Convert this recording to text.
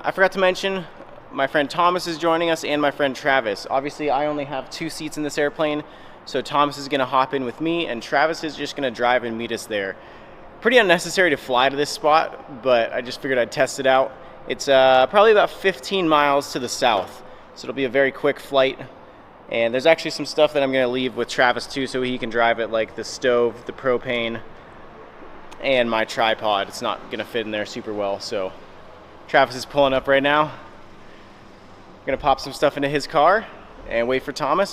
I forgot to mention, my friend Thomas is joining us and my friend Travis. Obviously, I only have 2 seats in this airplane, so Thomas is gonna hop in with me and Travis is just gonna drive and meet us there. Pretty unnecessary to fly to this spot, but I just figured I'd test it out. It's probably about 15 miles to the south, so it'll be a very quick flight. And there's actually some stuff that I'm gonna leave with Travis too, so he can drive it, like the stove, the propane, and my tripod. It's not gonna fit in there super well, so Travis is pulling up right now. I'm gonna pop some stuff into his car and wait for Thomas.